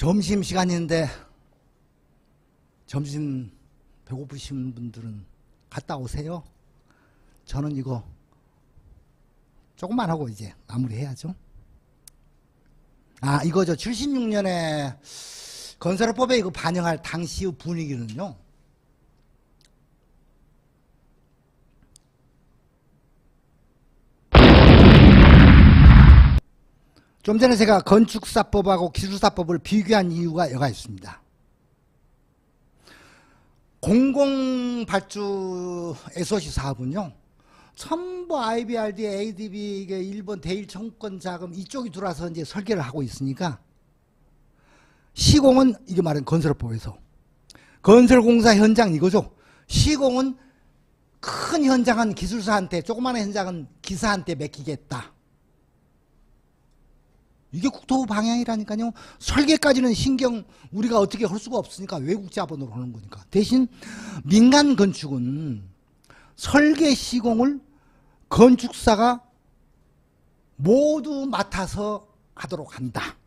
점심시간인데 점심 배고프신 분들은 갔다 오세요. 저는 이거 조금만 하고 이제 마무리해야죠. 아, 이거죠. 76년에 건설업법에 이거 반영할 당시의 분위기는요. 좀 전에 제가 건축사법하고 기술사법을 비교한 이유가 여가 있습니다. 공공발주 SOC 사업은요, 전부 IBRD, ADB, 이게 일본 대일 청구권 자금 이쪽이 들어와서 이제 설계를 하고 있으니까, 시공은 이게 말은 건설업법에서 건설공사 현장 이거죠. 시공은 큰 현장은 기술사한테, 조그마한 현장은 기사한테 맡기겠다. 이게 국토부 방향이라니까요. 설계까지는 신경 우리가 어떻게 할 수가 없으니까 외국 자본으로 하는 거니까. 대신 민간 건축은 설계 시공을 건축사가 모두 맡아서 하도록 한다.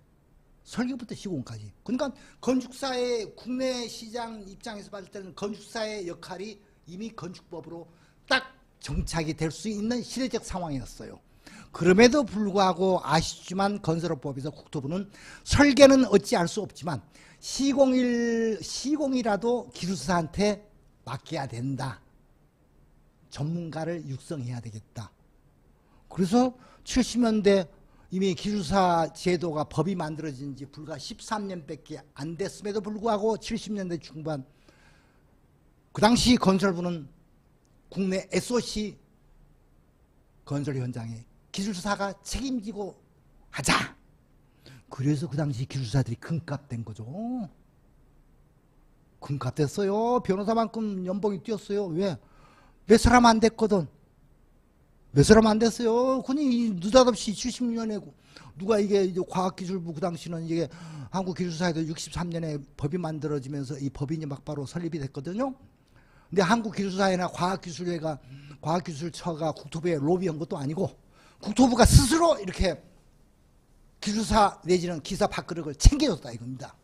설계부터 시공까지. 그러니까 건축사의 국내 시장 입장에서 봤을 때는 건축사의 역할이 이미 건축법으로 딱 정착이 될 수 있는 시대적 상황이었어요. 그럼에도 불구하고 아쉽지만 건설업법에서 국토부는 설계는 어찌할 수 없지만 시공이라도 기술사한테 맡겨야 된다. 전문가를 육성해야 되겠다. 그래서 70년대 이미 기술사 제도가 법이 만들어진 지 불과 13년밖에 안 됐음에도 불구하고 70년대 중반 그 당시 건설부는 국내 SOC 건설 현장에 기술사가 책임지고 하자. 그래서 그 당시 기술사들이 금값 된 거죠. 금값 됐어요. 변호사만큼 연봉이 뛰었어요. 왜? 몇 사람 안 됐거든. 몇 사람 안 됐어요. 그니 느닷없이 70년에 누가 이게 과학기술부 그 당시는 이게 한국기술사에도 63년에 법이 만들어지면서 이 법인이 막바로 설립이 됐거든요. 근데 한국기술사회나 과학기술처가 국토부에 로비한 것도 아니고 국토부가 스스로 이렇게 기술사 내지는 기사 밥그릇을 챙겨줬다 이겁니다.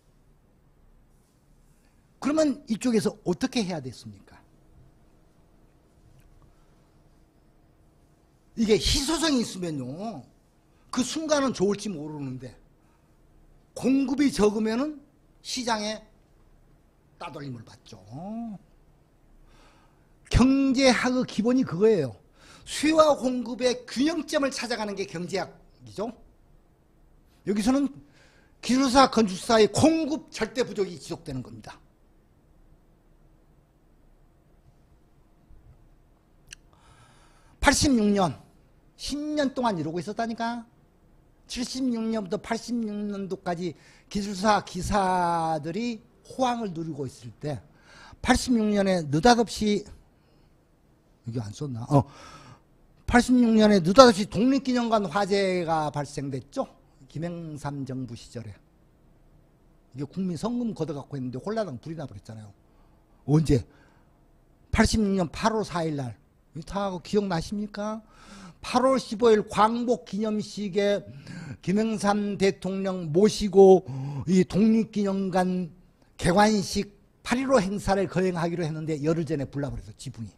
그러면 이쪽에서 어떻게 해야 됐습니까? 이게 희소성이 있으면요, 그 순간은 좋을지 모르는데 공급이 적으면은 시장에 따돌림을 받죠. 경제학의 기본이 그거예요. 수요와 공급의 균형점을 찾아가는 게 경제학이죠. 여기서는 기술사, 건축사의 공급 절대 부족이 지속되는 겁니다. (86년) 10년 동안 이러고 있었다니까. 76년부터 86년도까지 기술사 기사들이 호황을 누리고 있을 때 86년에 느닷없이 여기 안 썼나? 86년에 느닷없이 독립기념관 화재가 발생됐죠. 김영삼 정부 시절에. 이게 국민 성금 걷어갖고 했는데 홀라당 불이 나버렸잖아요. 언제? 86년 8월 4일 날. 다 기억나십니까? 8월 15일 광복기념식에 김영삼 대통령 모시고 이 독립기념관 개관식 8.15 행사를 거행하기로 했는데 열흘 전에 불나버렸어, 지붕이.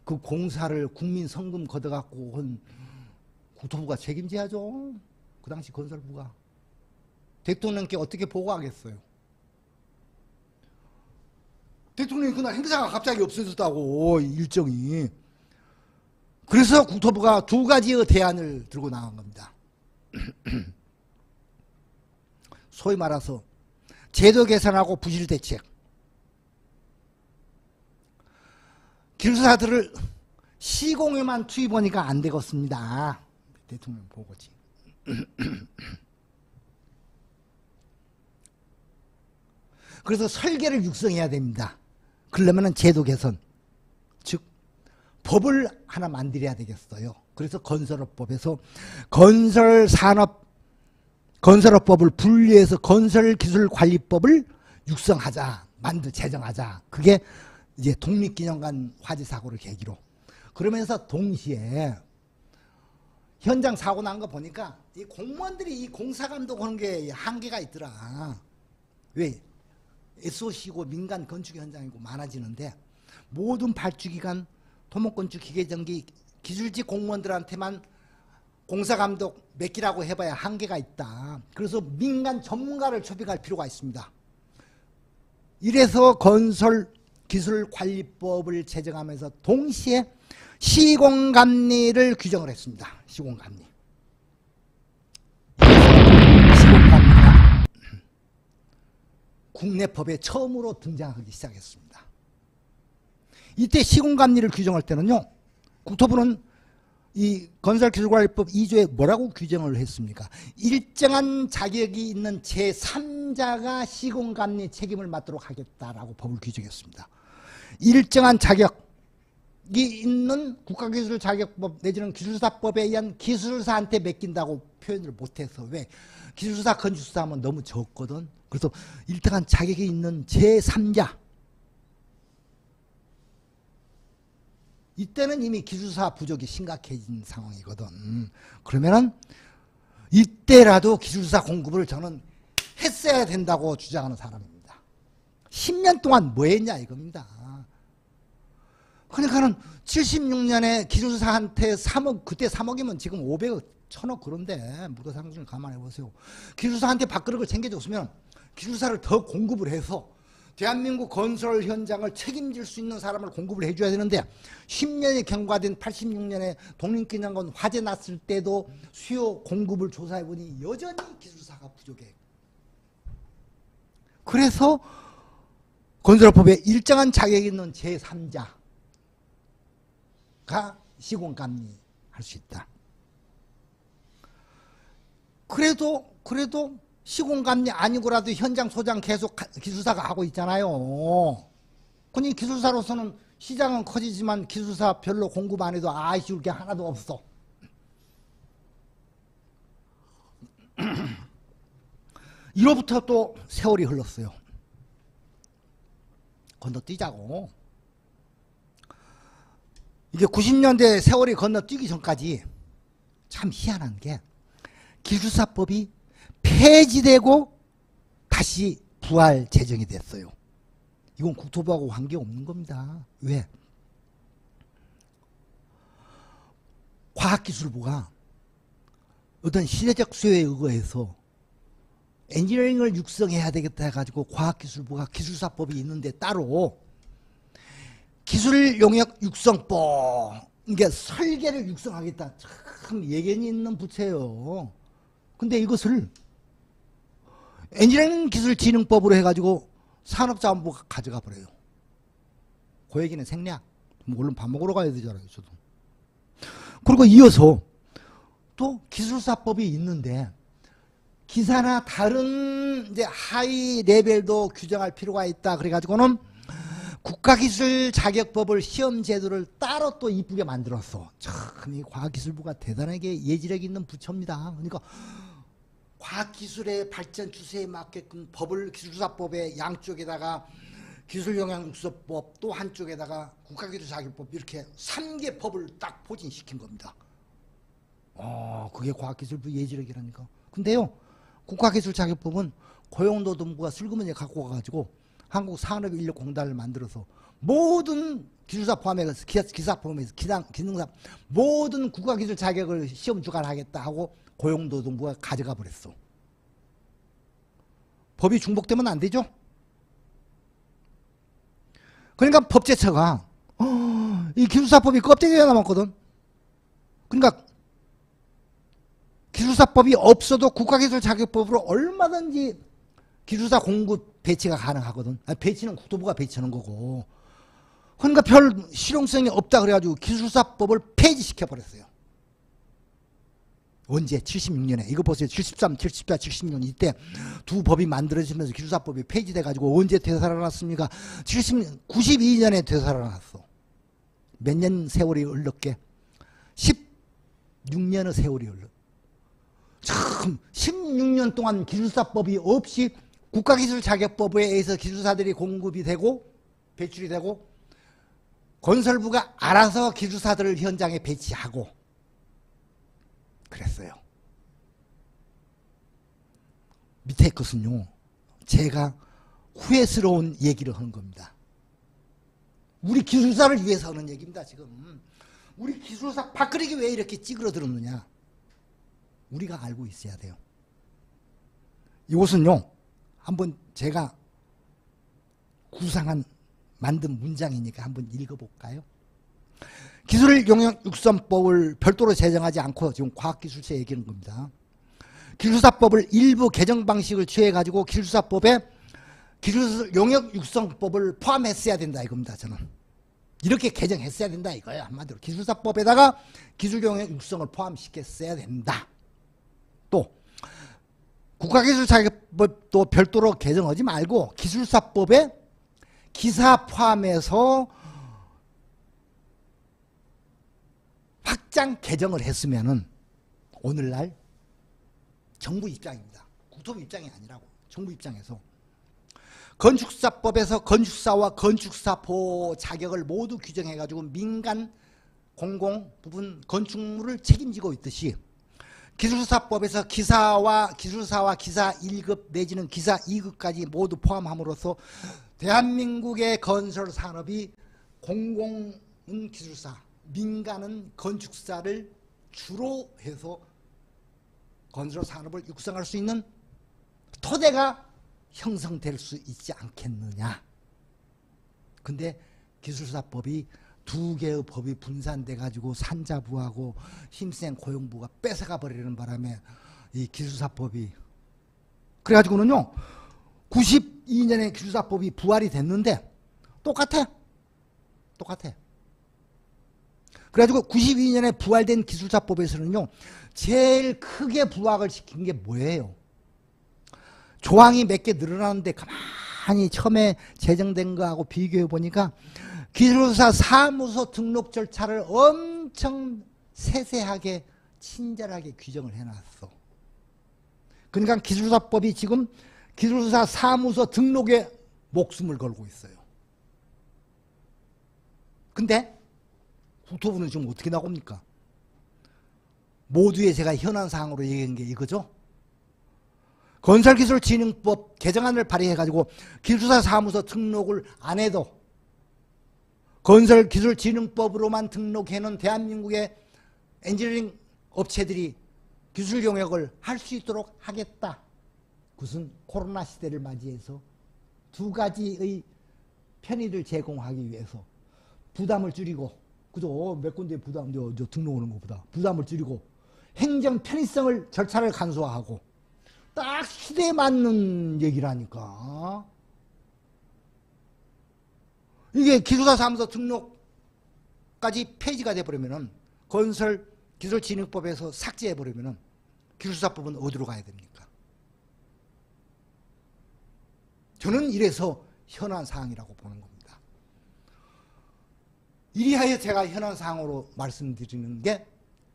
그 공사를 국민 성금 걷어갖고 온 국토부가 책임져야죠. 그 당시 건설부가. 대통령께 어떻게 보고하겠어요? 대통령이 그날 행사가 갑자기 없어졌다고, 일정이. 그래서 국토부가 두 가지의 대안을 들고 나간 겁니다. 소위 말해서 제도 개선하고 부실 대책. 기술사들을 시공에만 투입하니까 안 되겠습니다. 대통령 보고지. 그래서 설계를 육성해야 됩니다. 그러려면 제도 개선, 즉 법을 하나 만들어야 되겠어요. 그래서 건설업법에서 건설업법을 분리해서 건설기술관리법을 육성하자, 제정하자. 그게 이제 독립기념관 화재 사고를 계기로. 그러면서 동시에 현장 사고 난 거 보니까 이 공무원들이 이 공사감독 하는 게 한계가 있더라. 왜? SOC고 민간 건축 현장이고 많아지는데 모든 발주기관, 토목건축 기계전기 기술직 공무원들한테만 공사감독 맡기라고 해봐야 한계가 있다. 그래서 민간 전문가를 초빙할 필요가 있습니다. 이래서 건설기술관리법을 제정하면서 동시에 시공감리를 규정을 했습니다. 시공감리. 시공감리가 국내 법에 처음으로 등장하기 시작했습니다. 이때 시공감리를 규정할 때는요, 국토부는 이 건설기술관리법 2조에 뭐라고 규정을 했습니까? 일정한 자격이 있는 제3자가 시공감리 책임을 맡도록 하겠다라고 법을 규정했습니다. 일정한 자격이 있는 국가기술자격법 내지는 기술사법에 의한 기술사한테 맡긴다고 표현을 못해서, 왜? 기술사, 건축사 하면 너무 적거든. 그래서 일정한 자격이 있는 제3자, 이때는 이미 기술사 부족이 심각해진 상황이거든. 그러면은 이때라도 기술사 공급을 저는 했어야 된다고 주장하는 사람입니다. 10년 동안 뭐 했냐 이겁니다. 그러니까는 76년에 기술사한테 3억, 그때 3억이면 지금 500억, 1000억 그런데 물가상승을 감안해 보세요. 기술사한테 밥그릇을 챙겨줬으면 기술사를 더 공급을 해서 대한민국 건설 현장을 책임질 수 있는 사람을 공급을 해줘야 되는데 10년이 경과된 86년에 독립기념관 화재 났을 때도 수요 공급을 조사해보니 여전히 기술사가 부족해. 그래서 건설법에 일정한 자격이 있는 제3자가 시공감리 할 수 있다. 그래도 시공감리 아니고라도 현장 소장 계속 기술사가 하고 있잖아요. 그니 기술사로서는 시장은 커지지만 기술사 별로 공급 안 해도 아쉬울 게 하나도 없어. 이로부터 또 세월이 흘렀어요. 건너뛰자고. 이게 90년대 세월이 건너뛰기 전까지 참 희한한 게 기술사법이 폐지되고 다시 부활 제정이 됐어요. 이건 국토부하고 관계없는 겁니다. 왜? 과학기술부가 어떤 시대적 수요에 의거해서 엔지니어링을 육성해야 되겠다 해가지고 과학기술부가 기술사법이 있는데 따로 기술용역 육성법, 이게 설계를 육성하겠다. 참 예견이 있는 부채예요. 근데 이것을 엔지니어링 기술진흥법으로 해가지고 산업자원부가 가져가 버려요. 그 얘기는 생략. 얼른 밥 먹으러 가야 되잖아요, 저도. 그리고 이어서 또 기술사법이 있는데 기사나 다른 이제 하위 레벨도 규정할 필요가 있다. 그래가지고는 국가기술자격법을 시험제도를 따로 또 이쁘게 만들었어. 참 이 과학기술부가 대단하게 예지력 있는 부처입니다. 그러니까 과학기술의 발전 추세에 맞게끔 법을 기술사법의 양쪽에다가 기술영향육성법 또 한쪽에다가 국가기술자격법 이렇게 3개 법을 딱 포진시킨 겁니다. 그게 과학기술부 예지력이라니까. 근데요, 국가기술자격법은 고용노동부가 슬그머니 갖고 와가지고 한국산업인력공단을 만들어서 모든 기술사 포함해서 기사 포함해서 기능사 모든 국가기술 자격을 시험 주관하겠다 하고 고용노동부가 가져가 버렸어. 법이 중복되면 안 되죠. 그러니까 법제처가 이 기술사법이 껍데기가 남았거든. 그러니까 기술사법이 없어도 국가기술자격법으로 얼마든지 기술사 공급 배치가 가능하거든. 배치는 국토부가 배치하는 거고. 그러니까 별 실용성이 없다 그래가지고 기술사법을 폐지시켜버렸어요. 언제? 76년에. 이거 보세요. 73, 74, 76년 이때 두 법이 만들어지면서 기술사법이 폐지돼가지고 언제 되살아났습니까? 92년에 되살아났어. 몇 년 세월이 흘렀게? 16년의 세월이 흘렀. 참 16년 동안 기술사법이 없이 국가기술자격법에 의해서 기술사들이 공급이 되고 배출이 되고 건설부가 알아서 기술사들을 현장에 배치하고 그랬어요. 밑에 것은요, 제가 후회스러운 얘기를 하는 겁니다. 우리 기술사를 위해서 하는 얘기입니다. 지금 우리 기술사 밥그릇이 왜 이렇게 찌그러들었느냐, 우리가 알고 있어야 돼요. 이것은요, 한번 제가 구상한 만든 문장이니까 한번 읽어볼까요? 기술용역육성법을 별도로 제정하지 않고 지금 과학기술처에 얘기하는 겁니다. 기술사법을 일부 개정 방식을 취해가지고 기술사법에 기술용역육성법을 포함했어야 된다 이겁니다. 저는 이렇게 개정했어야 된다 이거예요. 한마디로 기술사법에다가 기술용역육성을 포함시켰어야 된다. 또 국가기술자격법도 별도로 개정하지 말고 기술사법에 기사 포함해서 확장 개정을 했으면은 오늘날 정부 입장입니다. 국토부 입장이 아니라고. 정부 입장에서 건축사법에서 건축사와 건축사보 자격을 모두 규정해가지고 민간 공공 부분 건축물을 책임지고 있듯이 기술사법에서 기사와 기술사와 기사 1급 내지는 기사 2급까지 모두 포함함으로써 대한민국의 건설 산업이 공공은 기술사, 민간은 건축사를 주로 해서 건설 산업을 육성할 수 있는 토대가 형성될 수 있지 않겠느냐. 근데 기술사법이 두 개의 법이 분산돼 가지고 산자부하고 힘센 고용부가 뺏어가 버리는 바람에 이 기술사법이 그래가지고는요 92년에 기술사법이 부활이 됐는데 똑같아. 그래가지고 92년에 부활된 기술사법에서는요 제일 크게 부활을 시킨 게 뭐예요? 조항이 몇 개 늘어나는데 가만히 처음에 제정된 거하고 비교해 보니까 기술사 사무소 등록 절차를 엄청 세세하게 친절하게 규정을 해놨어. 그러니까 기술사법이 지금 기술사 사무소 등록에 목숨을 걸고 있어요. 근데 국토부는 지금 어떻게 나옵니까? 모두의 제가 현안사항으로 얘기한 게 이거죠. 건설기술진흥법 개정안을 발의해가지고 기술사 사무소 등록을 안 해도 건설기술진흥법으로만 등록해놓은 대한민국의 엔지니어링 업체들이 기술 용역을 할 수 있도록 하겠다. 그것은 코로나 시대를 맞이해서 두 가지의 편의를 제공하기 위해서 부담을 줄이고, 그죠? 몇 군데 부담, 등록하는 것보다 부담을 줄이고 행정 편의성을 절차를 간소화하고 딱 시대에 맞는 얘기라니까. 이게 기술사 사무소 등록까지 폐지가 돼버리면은 건설 기술진흥법에서 삭제해버리면은 기술사법은 어디로 가야 됩니까? 저는 이래서 현안사항이라고 보는 겁니다. 이리하여 제가 현안사항으로 말씀드리는 게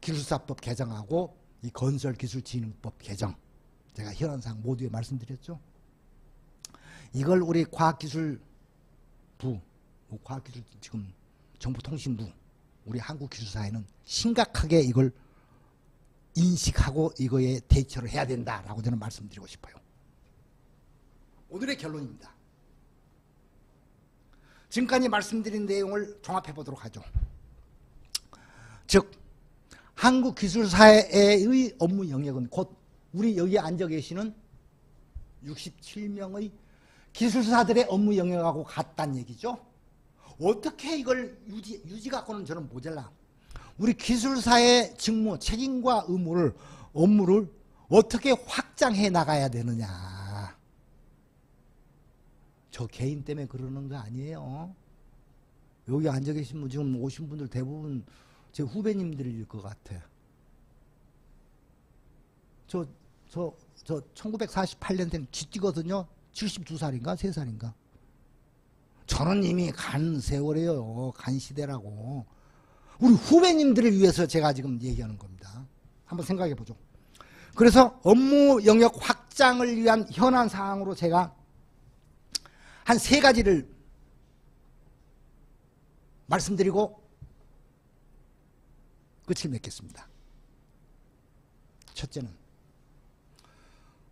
기술사법 개정하고 이 건설기술진흥법 개정, 제가 현안사항 모두에 말씀드렸죠. 이걸 우리 과학기술부, 과학기술 지금 정보통신부, 우리 한국기술사회는 심각하게 이걸 인식하고 이거에 대처를 해야 된다라고 저는 말씀드리고 싶어요. 오늘의 결론입니다. 지금까지 말씀드린 내용을 종합해 보도록 하죠. 즉 한국기술사회의 업무 영역은 곧 우리 여기 앉아 계시는 67명의 기술사들의 업무 영역하고 같다는 얘기죠. 어떻게 이걸 유지 갖고는 저는 모자라. 우리 기술사의 직무, 책임과 업무를 어떻게 확장해 나가야 되느냐. 저 개인 때문에 그러는 거 아니에요. 여기 앉아 계신 분, 지금 오신 분들 대부분 제 후배님들일 것 같아. 저 1948년생 쥐띠거든요. 72살인가 3살인가. 저는 이미 간 세월이에요. 간 시대라고. 우리 후배님들을 위해서 제가 지금 얘기하는 겁니다. 한번 생각해 보죠. 그래서 업무 영역 확장을 위한 현안 사항으로 제가 한 3가지를 말씀드리고 끝을 맺겠습니다. 첫째는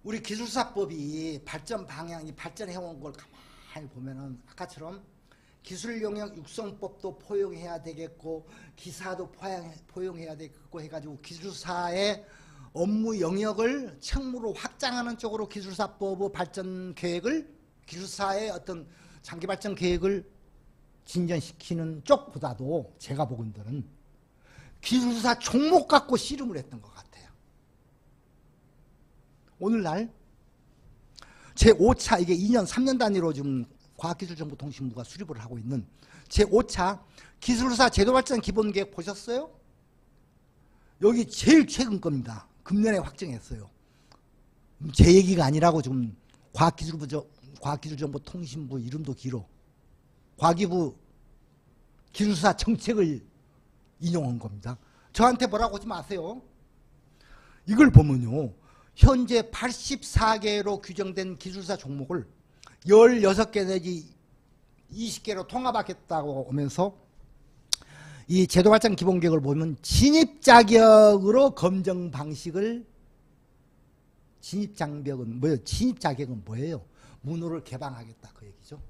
우리 기술사법이 발전 방향이 발전해온 걸 가만히 보면은 아까처럼 기술 영역 육성법도 포용해야 되겠고 기사도 포용해야 되겠고 해가지고 기술사의 업무 영역을 책무로 확장하는 쪽으로 기술사법의 발전 계획을 기술사의 어떤 장기 발전 계획을 진전시키는 쪽보다도 제가 보건들은 기술사 종목 갖고 씨름을 했던 것 같아요. 오늘날 제5차 이게 2년 3년 단위로 지금 과학기술정보통신부가 수립을 하고 있는 제5차 기술사 제도발전 기본계획 보셨어요? 여기 제일 최근 겁니다. 금년에 확정했어요. 제 얘기가 아니라고 지금 과학기술정보통신부 이름도 길어. 과기부 기술사 정책을 인용한 겁니다. 저한테 뭐라고 하지 마세요. 이걸 보면요. 현재 84개로 규정된 기술사 종목을 16개 내지 20개로 통합하겠다고 하면서 이 제도발전 기본계획을 보면 진입자격으로 검정 방식을 진입자격은 뭐예요? 진입자격은 뭐예요? 문호를 개방하겠다 그 얘기죠.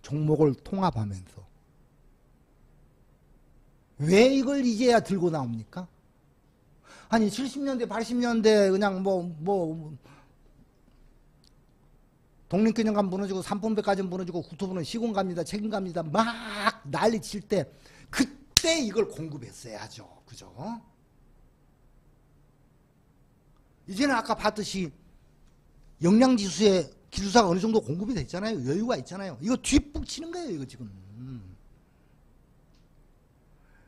종목을 통합하면서 왜 이걸 이제야 들고 나옵니까? 아니 70년대 80년대 그냥 독립기념관 무너지고 삼풍백화점 무너지고 국토부는 시공갑니다 책임갑니다 막 난리 칠 때 그때 이걸 공급했어야죠. 그죠? 이제는 아까 봤듯이 역량지수에 기술사가 어느 정도 공급이 됐잖아요. 여유가 있잖아요. 이거 뒷북 치는 거예요. 이거 지금.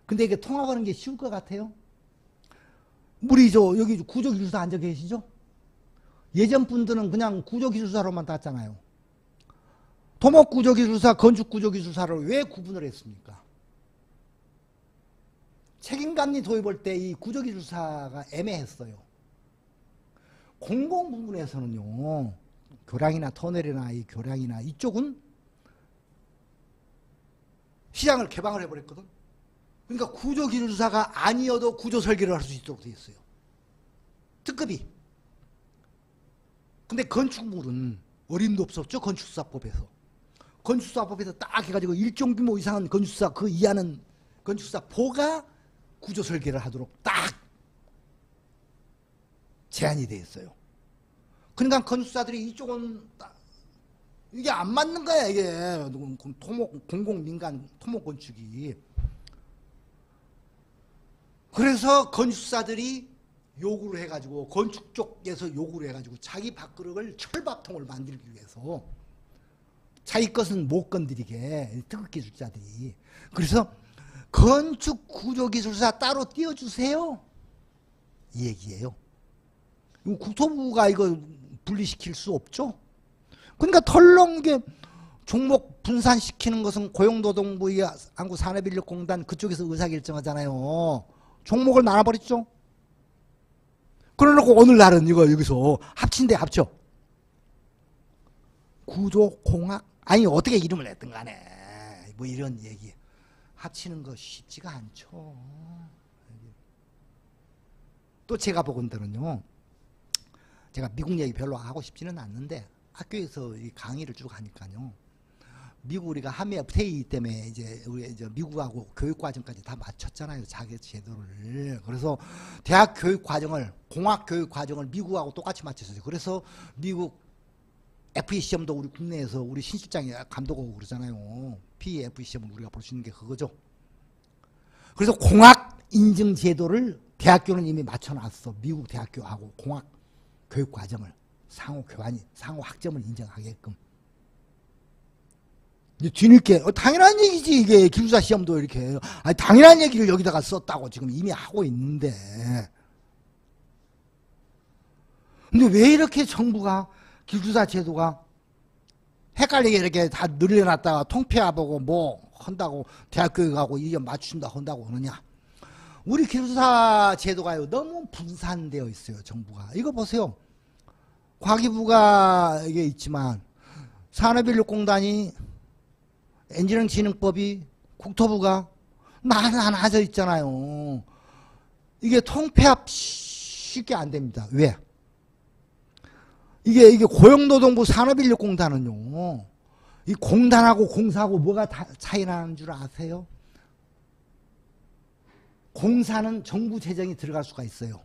근데 이게 통합하는 게 쉬울 것 같아요? 우리 여기 구조기술사 앉아 계시죠? 예전 분들은 그냥 구조기술사로만 땄잖아요. 토목구조기술사, 건축구조기술사를 왜 구분을 했습니까? 책임감리 도입할 때 이 구조기술사가 애매했어요. 공공 부분에서는요. 교량이나 터널이나 이 교량이나 이쪽은 시장을 개방을 해버렸거든. 그러니까 구조기술사가 아니어도 구조설계를 할 수 있도록 되어 있어요. 특급이. 근데 건축물은 어림도 없었죠. 건축사법에서. 건축사법에서 딱 해가지고 일정 규모 이상한 건축사 그 이하는 건축사보가 구조설계를 하도록 딱 제한이 되어 있어요. 그러니까 건축사들이 이쪽은 이게 안 맞는 거야. 이게 공공민간 토목건축이. 그래서 건축사들이 요구를 해가지고 건축 쪽에서 요구를 해가지고 자기 밥그릇을 철밥통을 만들기 위해서 자기 것은 못 건드리게 특급기술자들이. 그래서 건축구조기술사 따로 띄워주세요 이 얘기예요. 국토부가 이거 분리시킬 수 없죠. 그러니까 털렁 게 종목 분산시키는 것은 고용노동부의 한국산업인력공단 그쪽에서 의사결정하잖아요. 종목을 나눠버렸죠. 그러놓고 오늘날은 이거 여기서 합친대 합쳐. 구조공학 아니 어떻게 이름을 냈든 간에 뭐 이런 얘기 합치는 거 쉽지가 않죠. 또 제가 보건대로는요. 제가 미국 얘기 별로 하고 싶지는 않는데 학교에서 이 강의를 쭉 하니까요. 미국 우리가 한미 FTA 때문에 이제 우리 미국하고 교육 과정까지 다 맞췄잖아요. 자기 제도를. 그래서 대학 교육 과정을 공학 교육 과정을 미국하고 똑같이 맞췄어요. 그래서 미국 FE 시험도 우리 국내에서 우리 신 실장이 감독하고 그러잖아요. PFE 시험을 우리가 볼 수 있는 게 그거죠. 그래서 공학 인증 제도를 대학교는 이미 맞춰놨어. 미국 대학교하고 공학 교육 과정을 상호 교환이 상호 학점을 인정하게끔. 뒤늦게 당연한 얘기지. 이게 기술사 시험도 이렇게 아니 당연한 얘기를 여기다가 썼다고 지금 이미 하고 있는데 근데 왜 이렇게 정부가 기술사 제도가 헷갈리게 이렇게 다 늘려놨다가 통폐합하고 뭐 한다고 대학교육하고 이게 맞춘다 한다고 그러냐. 우리 기술사 제도가요 너무 분산되어 있어요. 정부가 이거 보세요. 과기부가 이게 있지만 산업인력공단이 엔지니어링진흥법이 국토부가 나눠져 있잖아요. 이게 통폐합 쉽게 안 됩니다. 왜? 이게 고용노동부 산업인력공단은요, 이 공단하고 공사하고 뭐가 차이 나는 줄 아세요? 공사는 정부 재정이 들어갈 수가 있어요.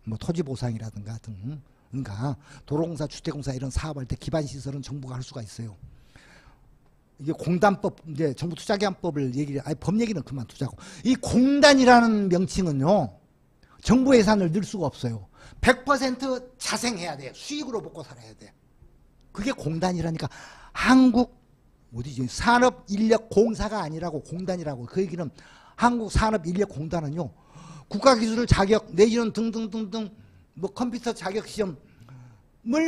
뭐 토지보상이라든가 등. 그러니까 도로공사, 주택공사 이런 사업할 때 기반시설은 정부가 할 수가 있어요. 이게 공단법, 이제 정부 투자기한법을 법 얘기는 그만두자고. 이 공단이라는 명칭은요, 정부 예산을 넣을 수가 없어요. 100% 자생해야 돼. 수익으로 먹고 살아야 돼. 그게 공단이라니까. 한국 어디지? 산업인력공사가 아니라고 공단이라고. 그 얘기는 한국산업인력공단은요, 국가기술 자격 내지는 등등등등 뭐 컴퓨터 자격시험을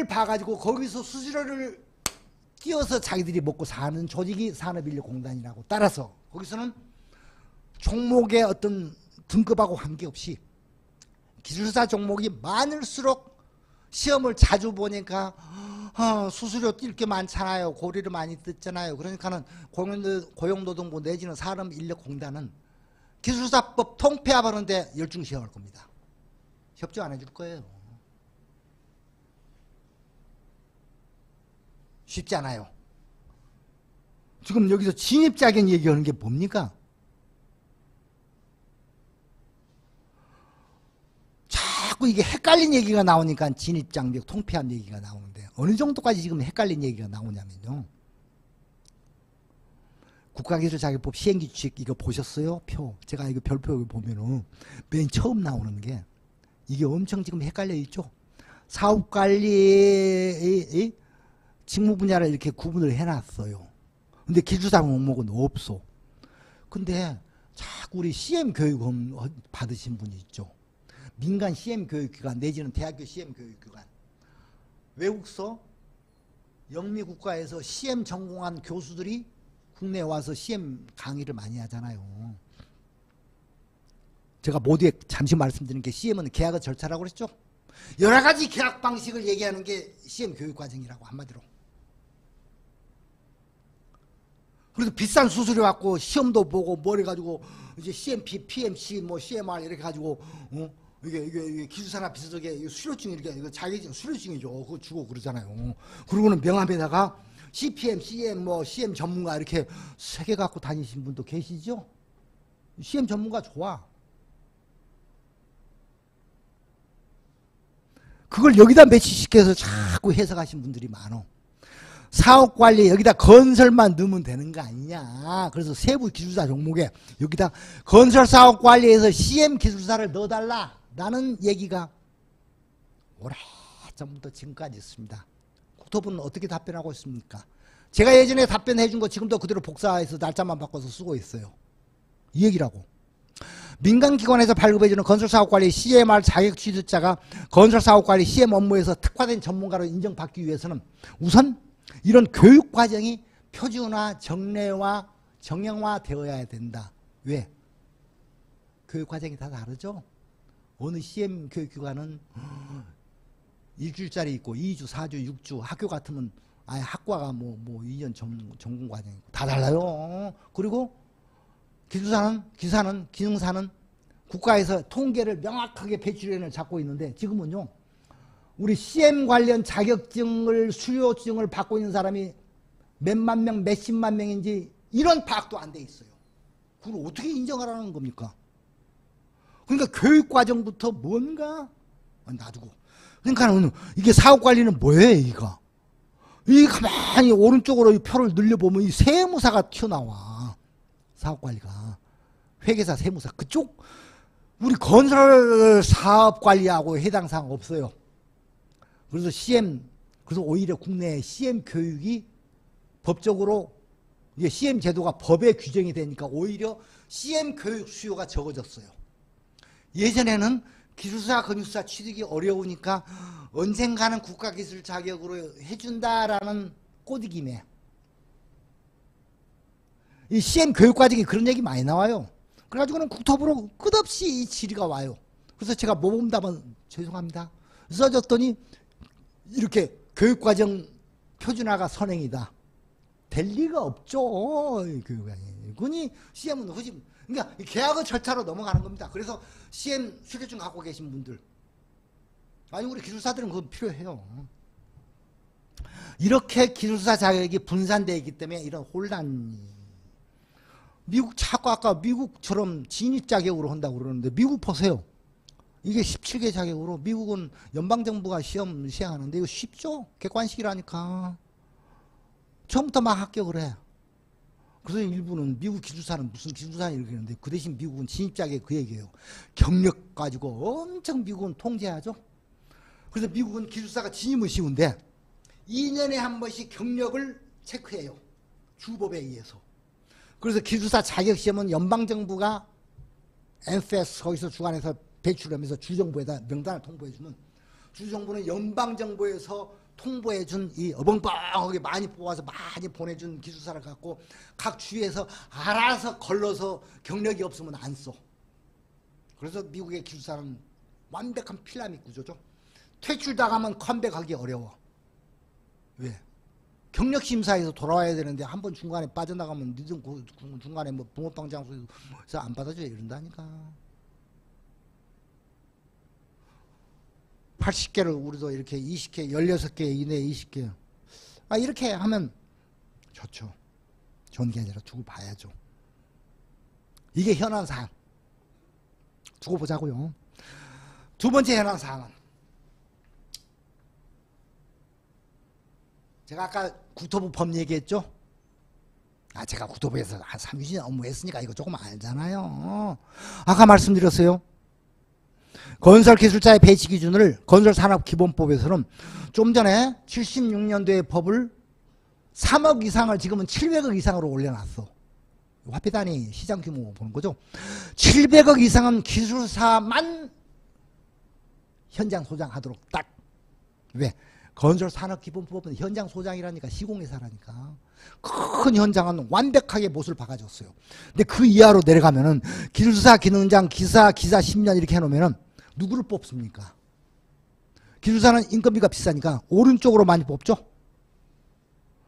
봐가지고 거기서 수수료를 띄어서 자기들이 먹고 사는 조직이 산업인력공단이라고. 따라서 거기서는 종목의 어떤 등급하고 관계없이 기술사 종목이 많을수록 시험을 자주 보니까 수수료 뛸 게 많잖아요. 고리를 많이 뜯잖아요. 그러니까는 고용노동부 내지는 산업인력공단은 기술사법 통폐합하는데 열중시험할 겁니다. 협조 안 해줄 거예요. 쉽지 않아요. 지금 여기서 진입자격 얘기하는 게 뭡니까? 자꾸 이게 헷갈린 얘기가 나오니까 진입장벽 통폐합 얘기가 나오는데, 어느 정도까지 지금 헷갈린 얘기가 나오냐면요, 국가기술자격법 시행규칙 이거 보셨어요? 표. 제가 이거 별표 보면은 맨 처음 나오는 게 이게 엄청 지금 헷갈려 있죠. 사업관리 직무 분야를 이렇게 구분을 해놨어요. 근데 기술사 목록은 없어. 근데 자꾸 우리 CM 교육 받으신 분이 있죠. 민간 CM 교육기관 내지는 대학교 CM 교육기관, 외국서 영미국가에서 CM 전공한 교수들이 국내에 와서 CM 강의를 많이 하잖아요. 제가 모두에 잠시 말씀드린 게 CM은 계약의 절차라고 그랬죠. 여러 가지 계약 방식을 얘기하는 게 CM 교육과정이라고 한마디로. 그래서 비싼 수수료 갖고 시험도 보고 뭘 해가지고 이제 CMP, PMC, 뭐 CMR 이렇게 가지고 이게 기술사나 비슷하게 수료증 이렇게 자격증 수료증이죠. 그거 주고 그러잖아요. 그러고는 명함에다가 CPM, CM, 뭐 CM 전문가 이렇게 3개 갖고 다니신 분도 계시죠? CM 전문가 좋아. 그걸 여기다 매치시켜서 자꾸 해석하신 분들이 많어. 사업관리 여기다 건설만 넣으면 되는 거 아니냐. 그래서 세부 기술사 종목에 여기다 건설사업관리에서 CM 기술사를 넣어달라 라는 얘기가 오래전부터 지금까지 있습니다. 국토부는 어떻게 답변하고 있습니까? 제가 예전에 답변해 준 거 지금도 그대로 복사해서 날짜만 바꿔서 쓰고 있어요. 이 얘기라고. 민간기관에서 발급해주는 건설사업관리 CMR 자격 취득자가 건설사업관리 CM 업무에서 특화된 전문가로 인정받기 위해서는 우선 이런 교육과정이 표준화, 정례화, 정형화되어야 된다. 왜? 교육과정이 다 다르죠? 어느 CM 교육기관은 일주일짜리 있고 2주, 4주, 6주, 학교 같으면 아예 학과가 뭐 2년 전공과정이고 다 달라요. 그리고 기술사는, 기능사는 국가에서 통계를 명확하게 배출원을 잡고 있는데, 지금은요, 우리 CM 관련 자격증을, 수료증을 받고 있는 사람이 몇만 명, 몇십만 명인지 이런 파악도 안 돼 있어요. 그걸 어떻게 인정하라는 겁니까? 그러니까 교육과정부터 뭔가 놔두고. 그러니까 이게 사업관리는 뭐예요, 이거? 이 가만히 오른쪽으로 이 표를 늘려보면 이 세무사가 튀어나와. 사업관리가. 회계사, 세무사. 그쪽, 우리 건설 사업관리하고 해당 사항 없어요. 그래서 그래서 오히려 국내 CM 교육이 법적으로, 이게 CM 제도가 법에 규정이 되니까 오히려 CM 교육 수요가 적어졌어요. 예전에는 기술사, 건축사 취득이 어려우니까 언젠가는 국가기술 자격으로 해준다라는 꼬드김에 이 CM 교육과정이 그런 얘기 많이 나와요. 그래가지고는 국토부로 끝없이 이 질의가 와요. 그래서 제가 모범답은 죄송합니다 써줬더니 이렇게 교육과정 표준화가 선행이다. 될 리가 없죠. 교육과정이. 그니 CM은 허심. 그러니까 계약의 절차로 넘어가는 겁니다. 그래서 CM 수료증 갖고 계신 분들, 아니 우리 기술사들은 그건 필요해요. 이렇게 기술사 자격이 분산되어 있기 때문에 이런 혼란이. 미국 자꾸 아까 미국처럼 진입 자격으로 한다고 그러는데 미국 보세요. 이게 17개 자격으로 미국은 연방정부가 시험 시행하는데 이거 쉽죠? 객관식이라니까. 처음부터 막 합격을 해. 그래서 일부는 미국 기술사는 무슨 기술사 이렇게 하는데 그 대신 미국은 진입 자격 그 얘기예요. 경력 가지고 엄청 미국은 통제하죠. 그래서 미국은 기술사가 진입은 쉬운데 2년에 한 번씩 경력을 체크해요. 주법에 의해서. 그래서 기술사 자격시험은 연방정부가 NFS 거기서 주관해서 배출하면서 주정부에다 명단을 통보해주면 주정부는 연방정부에서 통보해준 이 어벙벙하게 많이 뽑아서 많이 보내준 기술사를 갖고 각 주에서 알아서 걸러서 경력이 없으면 안 써. 그래서 미국의 기술사는 완벽한 피라미드 구조죠. 퇴출당하면 컴백하기 어려워. 왜? 경력심사에서 돌아와야 되는데 한 번 중간에 빠져나가면 늦은 중간에 뭐 붕어빵 장소에서 안 받아줘야 이런다니까. 80개를 우리도 이렇게 20개, 16개 이내에 20개. 아, 이렇게 하면 좋죠. 좋은 게 아니라 두고 봐야죠. 이게 현안사항. 두고 보자고요. 두 번째 현안사항은 제가 아까 국토부 법 얘기했죠? 아, 제가 국토부에서 한 30년 업무했으니까 이거 조금 알잖아요. 아까 말씀드렸어요. 건설기술자의 배치 기준을 건설산업기본법에서는 좀 전에 76년도에 법을 3억 이상을 지금은 700억 이상으로 올려놨어. 화폐단위 시장 규모 보는 거죠. 700억 이상은 기술사만 현장 소장하도록 딱. 왜? 건설산업기본법은 현장 소장이라니까 시공회사라니까. 큰 현장은 완벽하게 못을 박아줬어요. 근데 그 이하로 내려가면은 기술사, 기능장, 기사 10년 이렇게 해놓으면은 누구를 뽑습니까? 기술사는 인건비가 비싸니까 오른쪽으로 많이 뽑죠?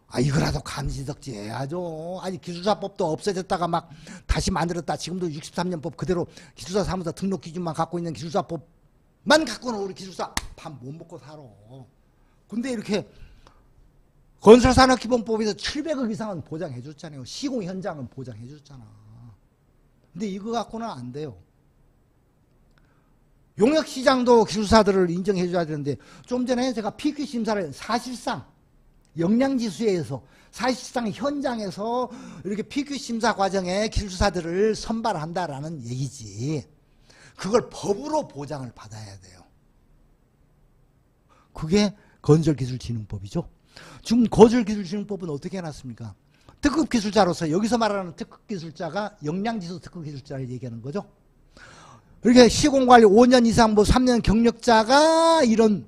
아, 이거라도 감시덕지 해야죠. 아니, 기술사법도 없어졌다가 막 다시 만들었다. 지금도 63년법 그대로 기술사 사무소 등록 기준만 갖고 있는 기술사법만 갖고는 우리 기술사 밥 못 먹고 살아. 근데 이렇게 건설산업기본법에서 700억 이상은 보장해 줬잖아요. 시공 현장은 보장해 줬잖아. 근데 이거 갖고는 안 돼요. 용역시장도 기술사들을 인정해 줘야 되는데 좀 전에 제가 PQ 심사를 사실상 역량지수에서 사실상 현장에서 이렇게 PQ 심사 과정에 기술사들을 선발한다라는 얘기지. 그걸 법으로 보장을 받아야 돼요. 그게 건설기술진흥법이죠. 지금 건설기술진흥법은 어떻게 해놨습니까? 특급기술자로서 여기서 말하는 특급기술자가 역량지수 특급기술자를 얘기하는 거죠. 이렇게 시공관리 5년 이상 뭐 3년 경력자가 이런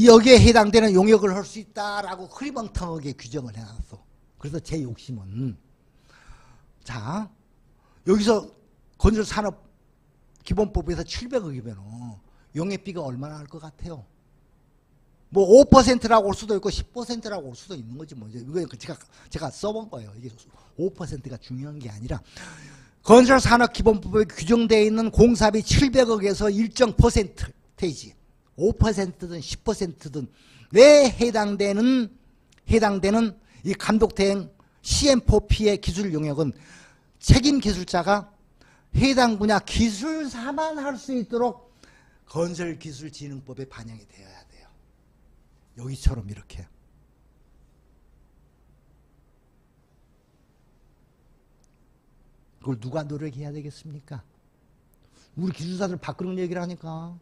여기에 해당되는 용역을 할 수 있다라고 흐리멍텅하게 규정을 해놨어. 그래서 제 욕심은 자 여기서 건설산업기본법에서 700억이면 용역비가 얼마나 할 것 같아요? 뭐 5%라고 올 수도 있고 10%라고 올 수도 있는 거지 뭐. 이거 제가 써본 거예요. 이게 5%가 중요한 게 아니라 건설산업기본법에 규정되어 있는 공사비 700억에서 일정 퍼센테이지 5%든 10%든 내 해당되는 이 감독대행 CM4P의 기술 용역은 책임 기술자가 해당 분야 기술사만 할 수 있도록 건설기술진흥법에 반영이 되어야 돼요. 여기처럼 이렇게. 그걸 누가 노력해야 되겠습니까? 우리 기술사들 바꾸는 얘기를 하니까.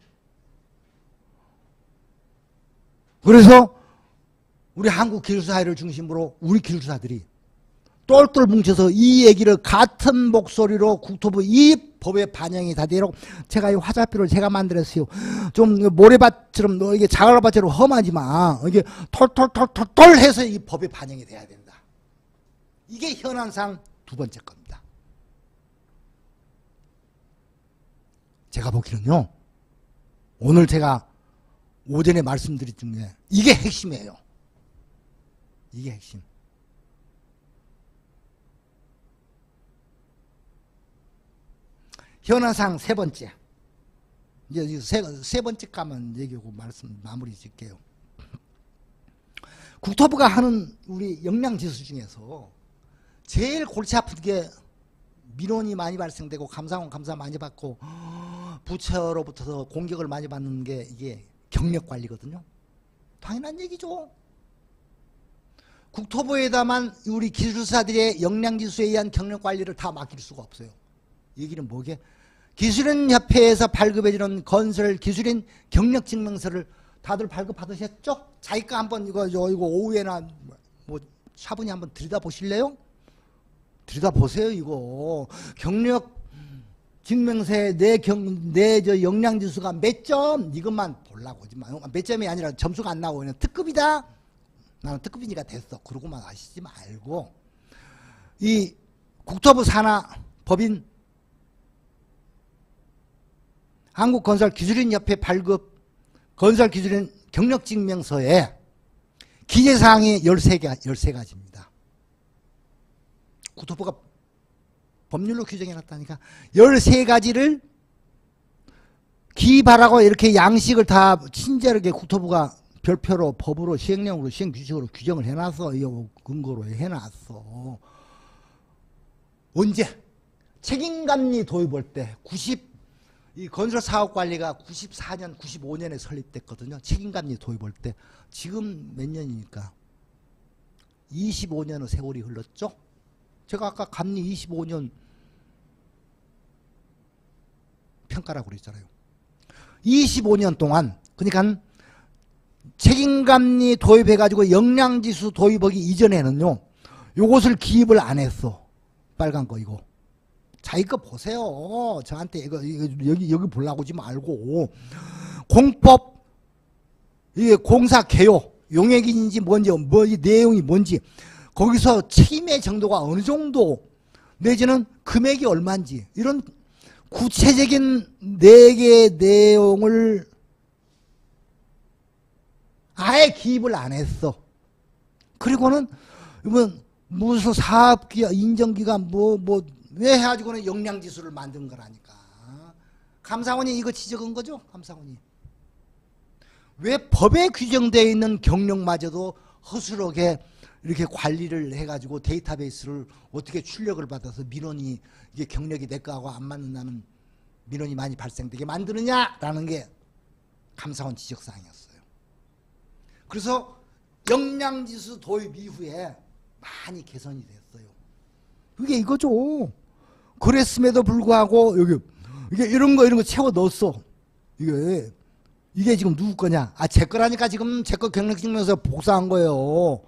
그래서 우리 한국 기술사회를 중심으로 우리 기술사들이 똘똘 뭉쳐서 이 얘기를 같은 목소리로 국토부 이 법에 반영이 다 되도록 제가 이 화살표를 제가 만들었어요. 좀 모래밭처럼 이게 자갈밭처럼 험하지만 이게 톨톨톨톨톨 해서 이 법에 반영이 돼야 된다. 이게 현안상 두 번째 겁니다. 제가 보기는요. 오늘 제가 오전에 말씀드린 중에 이게 핵심이에요. 이게 핵심. 현안상 세 번째. 이제 세 번째 까만 얘기하고 말씀 마무리 짓게요. 국토부가 하는 우리 역량지수 중에서 제일 골치 아픈 게 민원이 많이 발생되고 감사원 감사 많이 받고 부처로부터 공격을 많이 받는 게 이게 경력관리거든요. 당연한 얘기죠. 국토부에다만 우리 기술사들의 역량지수에 의한 경력관리를 다 맡길 수가 없어요. 얘기는 뭐게? 기술인협회에서 발급해주는 건설 기술인 경력증명서를 다들 발급받으셨죠? 자기가 한번 이거 오후에나 뭐 차분히 한번 들여다보실래요? 들여다보세요. 이거 경력증명서에 내 역량지수가 몇 점? 이것만 보려고 하지 마. 몇 점이 아니라 점수가 안 나오고 그냥 특급이다? 나는 특급이니까 됐어. 그러고만 아시지 말고 이 국토부 산하 법인 한국건설기술인협회 발급 건설기술인 경력증명서에 기재사항이 13가지입니다. 국토부가 법률로 규정해놨다니까 13가지를 기입하라고 이렇게 양식을 다 친절하게 국토부가 별표로 법으로 시행령으로 시행규칙으로 규정을 해놨어. 이 근거로 해놨어. 언제? 책임감리 도입할 때 이 건설사업관리가 94년, 95년에 설립됐거든요. 책임감리 도입할 때. 지금 몇 년이니까? 25년의 세월이 흘렀죠? 제가 아까 감리 25년 평가라고 그랬잖아요. 25년 동안, 그러니까 책임감리 도입해가지고 역량지수 도입하기 이전에는요, 요것을 기입을 안 했어. 빨간 거 이거. 자기 거 보세요. 저한테 이거 여기 보려고 하지 말고. 공법, 이게 공사 개요, 용역인지 뭔지, 이 내용이 뭔지, 거기서 책임의 정도가 어느 정도, 내지는 금액이 얼마인지, 이런 구체적인 4개의 내용을 아예 기입을 안 했어. 그리고는 이건 무슨 사업기간, 인정기간 왜 해가지고는 역량지수를 만든 거라니까. 감사원이 이거 지적한 거죠. 감사원이. 왜 법에 규정되어 있는 경력마저도 허술하게 이렇게 관리를 해가지고 데이터베이스를 어떻게 출력을 받아서 민원이 이게 경력이 내 거하고 안 맞는다는 민원이 많이 발생되게 만드느냐라는 게 감사원 지적사항이었어요. 그래서 역량지수 도입 이후에 많이 개선이 됐어요. 그게 이거죠. 그랬음에도 불구하고 이게 이런 거 채워 넣었어. 이게 지금 누구 거냐? 제 거라니까. 지금 제 거 경력증명서 복사한 거예요.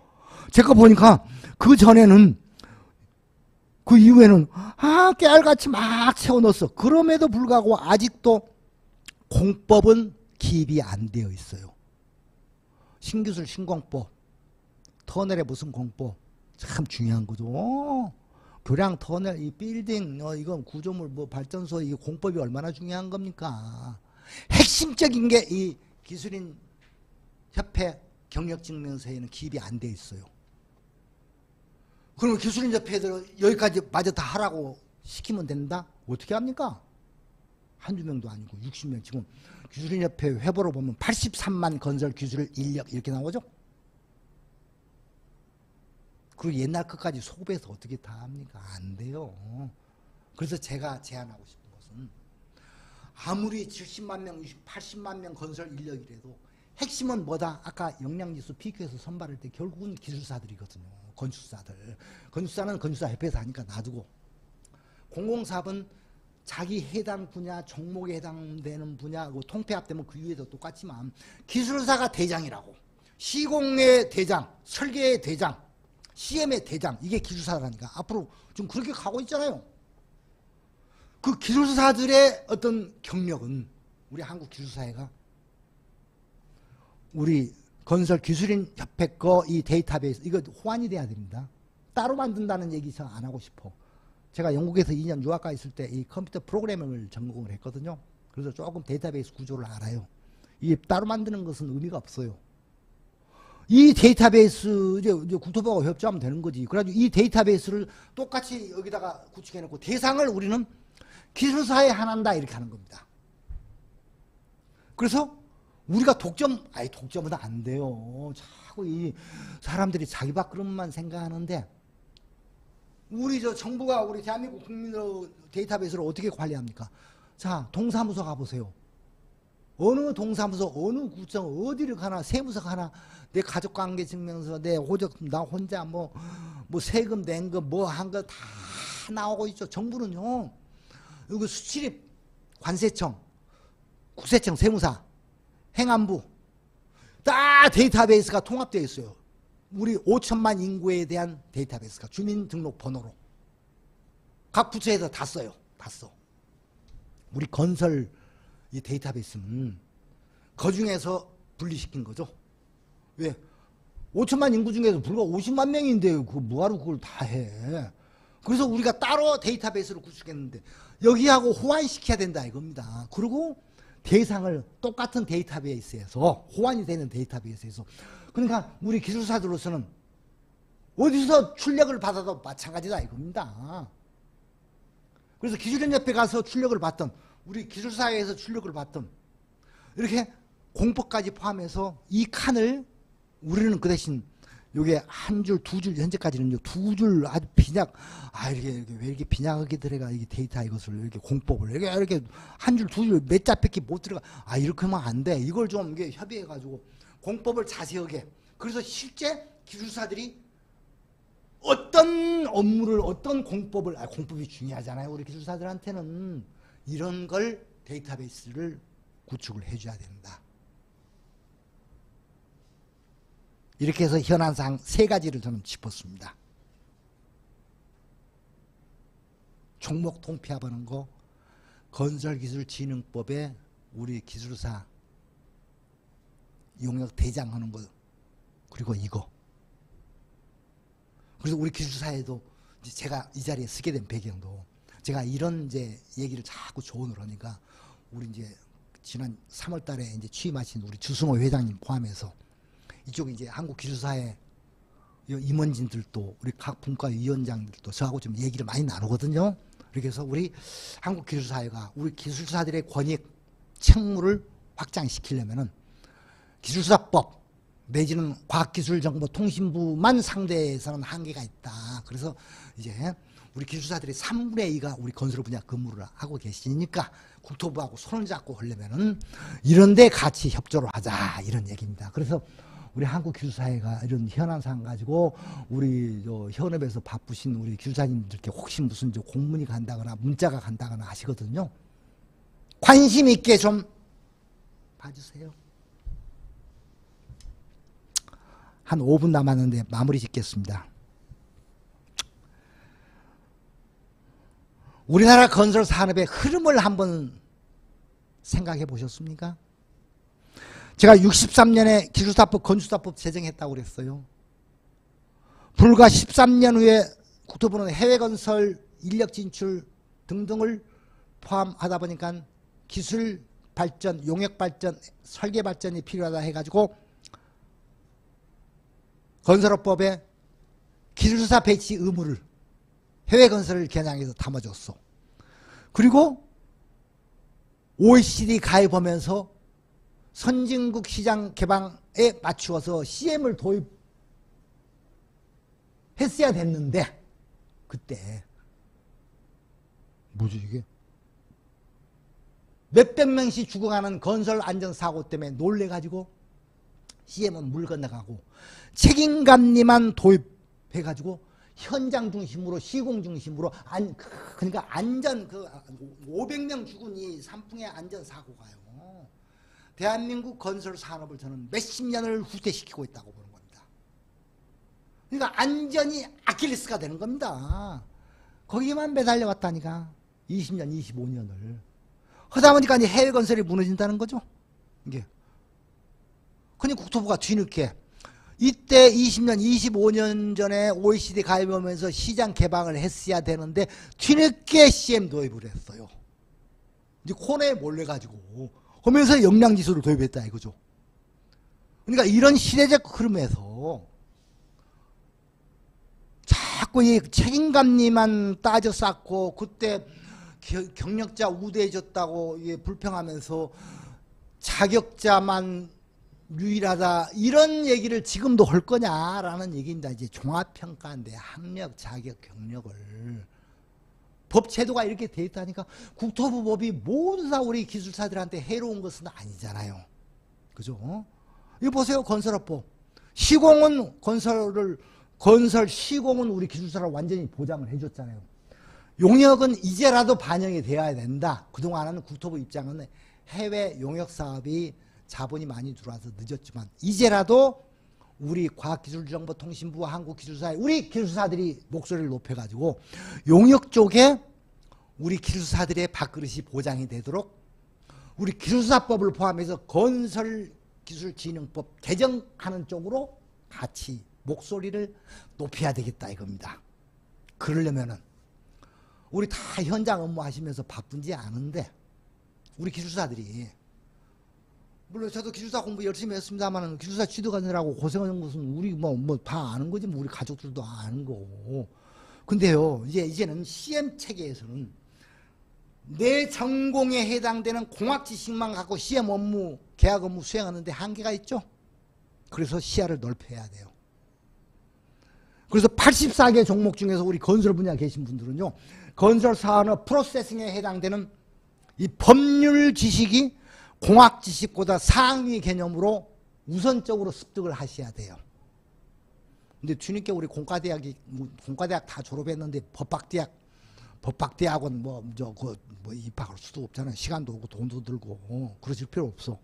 제 거 보니까 그 전에는, 그 이후에는 깨알같이 막 채워 넣었어. 그럼에도 불구하고 아직도 공법은 기입이 안 되어 있어요. 신기술 신공법, 터널에 무슨 공법, 참 중요한 거죠. 교량, 터널, 이 빌딩, 이건 구조물, 발전소, 이 공법이 얼마나 중요한 겁니까? 핵심적인 게 이 기술인 협회 경력증명서에는 기입이 안 돼 있어요. 그러면 기술인 협회들 여기까지 마저 다 하라고 시키면 된다? 어떻게 합니까? 한두 명도 아니고 60명. 지금 기술인 협회 회보로 보면 83만 건설 기술 인력 이렇게 나오죠? 그리고 옛날 것까지 소급해서 어떻게 다 합니까? 안 돼요. 그래서 제가 제안하고 싶은 것은, 아무리 70만 명, 80만 명 건설 인력이라도 핵심은 뭐다? 아까 역량지수 PQ에서 선발할 때 결국은 기술사들이거든요. 건축사들. 건축사는 건축사협회에서 하니까 놔두고, 공공사업은 자기 해당 분야, 종목에 해당되는 분야, 통폐합되면 그 위에도 똑같지만 기술사가 대장이라고. 시공의 대장, 설계의 대장, CM의 대장, 이게 기술사라니까. 앞으로 좀 그렇게 가고 있잖아요. 그 기술사들의 어떤 경력은 우리 한국 기술사회가 우리 건설 기술인 협회 거 이 데이터베이스 이거 호환이 돼야 됩니다. 따로 만든다는 얘기 저 안 하고 싶어. 제가 영국에서 2년 유학가 있을 때 이 컴퓨터 프로그래밍을 전공을 했거든요. 그래서 조금 데이터베이스 구조를 알아요. 이게 따로 만드는 것은 의미가 없어요. 이 데이터베이스 이제 국토부하고 협조하면 되는 거지. 그래가지고 이 데이터베이스를 똑같이 여기다가 구축해놓고 대상을 우리는 기술사에 한한다 이렇게 하는 겁니다. 그래서 우리가 독점은 안 돼요. 자꾸 이 사람들이 자기 밥그릇만 생각하는데, 우리 정부가 우리 대한민국 국민의 데이터베이스를 어떻게 관리합니까? 자, 동사무소 가보세요. 어느 동사무소, 어느 구청, 어디를 가나, 세무서 가나, 내 가족관계 증명서, 내 나 혼자 뭐 세금 낸 거, 뭐 한 거 다 나오고 있죠. 정부는요, 이거 수출입, 관세청, 국세청, 세무사, 행안부, 다 데이터베이스가 통합되어 있어요. 우리 5천만 인구에 대한 데이터베이스가 주민등록번호로. 각 부처에서 다 써요. 다 써. 우리 건설 이 데이터베이스는 그 중에서 분리시킨 거죠. 왜? 5천만 인구 중에서 불과 50만 명인데 뭐하러 그걸 다 해. 그래서 우리가 따로 데이터베이스를 구축했는데 여기하고 호환시켜야 된다 이겁니다. 그리고 대상을 똑같은 데이터베이스에서 호환이 되는 데이터베이스에서, 그러니까 우리 기술사들로서는 어디서 출력을 받아도 마찬가지다 이겁니다. 그래서 기술연협회 가서 출력을 받던, 우리 기술사회에서 출력을 받던, 이렇게 공법까지 포함해서 이 칸을 우리는 그 대신 요게 한 줄, 두 줄, 현재까지는 두 줄 아주 빈약, 이렇게 왜 이렇게 빈약하게 들어가, 이게 데이터 이것을 이렇게 공법을 이렇게 한 줄, 두 줄, 몇 자밖에 못 들어가. 이렇게 하면 안 돼. 이걸 좀 이게 협의해가지고 공법을 자세하게. 그래서 실제 기술사들이 어떤 업무를, 어떤 공법을, 공법이 중요하잖아요. 우리 기술사들한테는 이런 걸 데이터베이스를 구축을 해줘야 된다. 이렇게 해서 현안상 세 가지를 저는 짚었습니다. 종목 통폐합하는 거, 건설기술진흥법에 우리 기술사 용역 대장하는 거, 그리고 이거. 그래서 우리 기술사에도 이제 제가 이 자리에 쓰게 된 배경도, 제가 이런 이제 얘기를 자꾸 조언을 하니까, 우리 이제 지난 3월 달에 이제 취임하신 우리 주승호 회장님 포함해서 이쪽 이제 한국기술사회 임원진들도, 우리 각 분과위원장들도 저하고 좀 얘기를 많이 나누거든요. 그렇게 해서 우리 한국기술사회가 우리 기술사들의 권익, 책무를 확장시키려면은 기술사법 내지는 과학기술정보통신부만 상대해서는 한계가 있다. 그래서 이제 우리 기술사들이 3분의 2가 우리 건설 분야 근무를 하고 계시니까 국토부하고 손을 잡고 하려면은 이런 데 같이 협조를 하자, 이런 얘기입니다. 그래서 우리 한국기술사회가 이런 현안상 가지고 우리 현업에서 바쁘신 우리 기술사님들께 혹시 무슨 공문이 간다거나 문자가 간다거나 하시거든요. 관심 있게 좀 봐주세요. 한 5분 남았는데 마무리 짓겠습니다. 우리나라 건설 산업의 흐름을 한번 생각해 보셨습니까? 제가 63년에 기술사법, 건축사법 제정했다고 그랬어요. 불과 13년 후에 국토부는 해외건설, 인력 진출 등등을 포함하다 보니까 기술 발전, 용역 발전, 설계 발전이 필요하다 해가지고 건설업법에 기술사 배치 의무를 해외건설을 겨냥해서 담아줬어. 그리고 OECD 가입하면서 선진국 시장 개방에 맞추어서 CM을 도입했어야 됐는데, 그때 뭐지 이게? 몇백 명씩 죽어가는 건설 안전사고 때문에 놀래가지고 CM은 물 건너가고 책임감리만 도입해가지고 현장 중심으로, 시공 중심으로, 그러니까 안전, 500명 죽은 이 산풍의 안전사고가요, 대한민국 건설 산업을 저는 몇십 년을 후퇴시키고 있다고 보는 겁니다. 그러니까 안전이 아킬레스가 되는 겁니다. 거기만 매달려 왔다니까 20년, 25년을. 하다 보니까 이제 해외 건설이 무너진다는 거죠. 이게. 그러니까 국토부가 뒤늦게 이때 20년, 25년 전에 OECD 가입하면서 시장 개방을 했어야 되는데 뒤늦게 CM 도입을 했어요. 이제 코너에 몰려가지고 하면서 역량지수를 도입했다 이거죠. 그러니까 이런 시대적 흐름에서 자꾸 이 책임감리만 따져 쌓고, 그때 경력자 우대해줬다고 불평하면서 자격자만 유일하다 이런 얘기를 지금도 할 거냐라는 얘기입니다. 이제 종합평가인데 학력, 자격, 경력을 법 제도가 이렇게 돼 있다니까 국토부법이 모두 다 우리 기술사들한테 해로운 것은 아니잖아요. 그죠? 이거 보세요. 건설업법. 시공은 건설 시공은 우리 기술사를 완전히 보장을 해줬잖아요. 용역은 이제라도 반영이 되어야 된다. 그동안은 국토부 입장은 해외 용역 사업이 자본이 많이 들어와서 늦었지만 이제라도 우리 과학기술정보통신부와 한국기술사 우리 기술사들이 목소리를 높여가지고 용역 쪽에 우리 기술사들의 밥그릇이 보장이 되도록 우리 기술사법을 포함해서 건설기술진흥법 개정하는 쪽으로 같이 목소리를 높여야 되겠다 이겁니다. 그러려면은 우리 다 현장 업무하시면서 바쁜지 아는데 우리 기술사들이 물론 저도 기술사 공부 열심히 했습니다만 기술사 취득하느라고 고생하는 것은 우리 뭐 다 아는 거지 뭐 우리 가족들도 아는 거고. 근데요 이제는 CM 체계에서는 내 전공에 해당되는 공학 지식만 갖고 CM 업무 계약 업무 수행하는데 한계가 있죠. 그래서 시야를 넓혀야 돼요. 그래서 84개 종목 중에서 우리 건설 분야 계신 분들은요 건설 산업 프로세싱에 해당되는 이 법률 지식이 공학 지식보다 상위 개념으로 우선적으로 습득을 하셔야 돼요. 근데 뒤늦게 우리 공과대학 다 졸업했는데 법학대학원 뭐 입학할 수도 없잖아요. 시간도 오고 돈도 들고 그러실 필요 없어.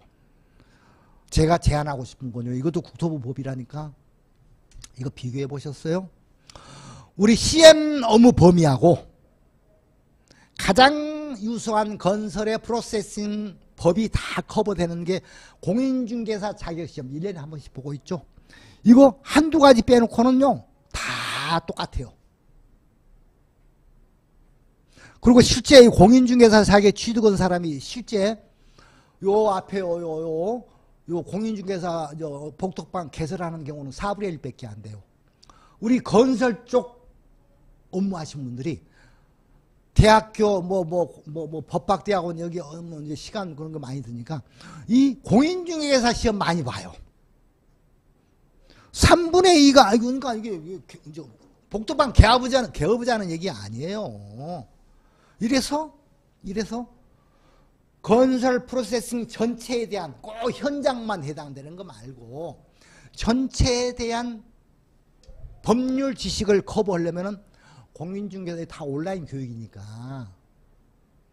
제가 제안하고 싶은 건요. 이것도 국토부 법이라니까 이거 비교해 보셨어요? 우리 CM 업무 범위하고 가장 유수한 건설의 프로세싱 법이 다 커버되는 게 공인중개사 자격시험 1년에 한 번씩 보고 있죠. 이거 한두 가지 빼놓고는요 다 똑같아요. 그리고 실제 이 공인중개사 자격 취득한 사람이 실제 요 앞에 요 공인중개사 복덕방 개설하는 경우는 4분의 1밖에 안 돼요. 우리 건설 쪽 업무하신 분들이 대학교 법학대학원 여기 이제 시간 그런 거 많이 드니까 이 공인중개사 시험 많이 봐요. 3분의 2가 그러니까 이게 복덕방 개업하자는 얘기 아니에요. 이래서 건설 프로세싱 전체에 대한 꼭 현장만 해당되는 거 말고 전체에 대한 법률 지식을 커버하려면은 공인중개사에 다 온라인 교육이니까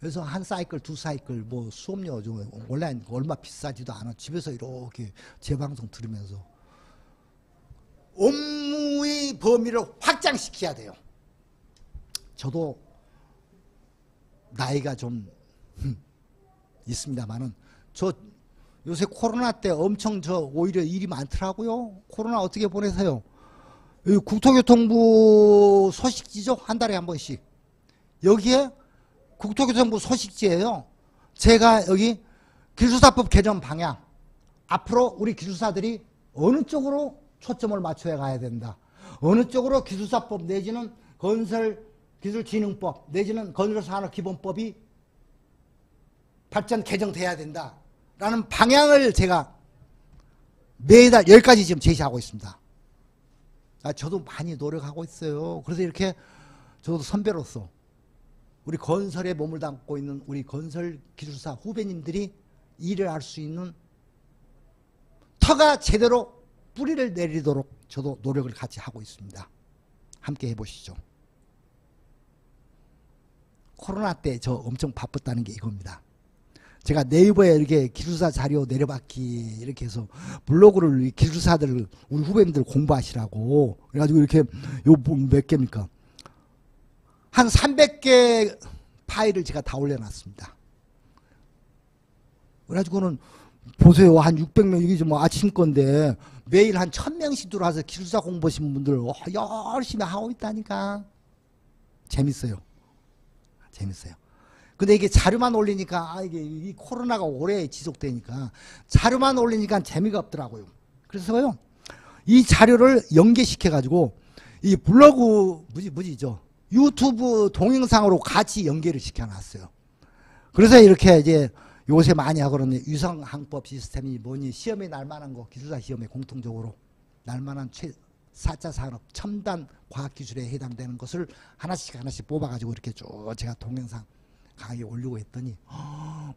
그래서 한 사이클 두 사이클 뭐 수업료 좀 온라인 얼마 비싸지도 않아. 집에서 이렇게 재방송 들으면서 업무의 범위를 확장시켜야 돼요. 저도 나이가 좀 있습니다만은 저 요새 코로나 때 엄청 오히려 일이 많더라고요. 코로나 어떻게 보내세요? 국토교통부 소식지죠? 한 달에 한 번씩. 여기에 국토교통부 소식지예요. 제가 여기 기술사법 개정 방향 앞으로 우리 기술사들이 어느 쪽으로 초점을 맞춰야 가야 된다. 어느 쪽으로 기술사법 내지는 건설기술진흥법 내지는 건설산업기본법이 발전 개정돼야 된다. 라는 방향을 제가 매달 10가지 지금 제시하고 있습니다. 저도 많이 노력하고 있어요. 그래서 이렇게 저도 선배로서 우리 건설에 몸을 담고 있는 우리 건설기술사 후배님들이 일을 할 수 있는 터가 제대로 뿌리를 내리도록 저도 노력을 같이 하고 있습니다. 함께 해보시죠. 코로나 때 저 엄청 바빴다는 게 이겁니다. 제가 네이버에 이렇게 기술사 자료 내려받기 이렇게 해서 블로그를 기술사들 우리 후배님들 공부하시라고 그래가지고 이렇게 요 몇 개입니까? 한 300개 파일을 제가 다 올려놨습니다. 그래가지고는 보세요. 한 600명 이게 좀 아침 건데 매일 한 1000명씩 들어와서 기술사 공부하신 분들 열심히 하고 있다니까. 재밌어요. 재밌어요. 근데 이게 자료만 올리니까 이게 이 코로나가 오래 지속되니까 자료만 올리니까 재미가 없더라고요. 그래서요 이 자료를 연계시켜 가지고 이 블로그 뭐지죠 유튜브 동영상으로 같이 연계를 시켜 놨어요. 그래서 이렇게 이제 요새 많이 하거든요. 유성항법 시스템이 뭐니 시험에 날만한 거 기술사 시험에 공통적으로 날만한 4차 산업 첨단 과학기술에 해당되는 것을 하나씩 뽑아가지고 이렇게 쭉 제가 동영상 강의에 올리고 했더니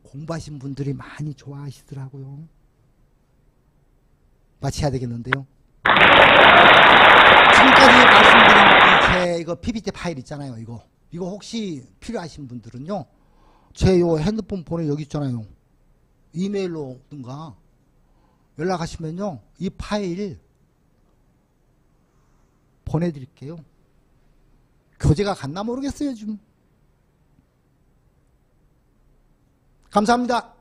공부하신 분들이 많이 좋아하시더라고요. 마쳐야 되겠는데요. 지금까지 말씀드린 제 이거 PPT 파일 있잖아요. 이거 혹시 필요하신 분들은요. 제 요 핸드폰 번호 여기 있잖아요. 이메일로든가 연락하시면요. 이 파일 보내드릴게요. 교재가 갔나 모르겠어요 지금. 감사합니다.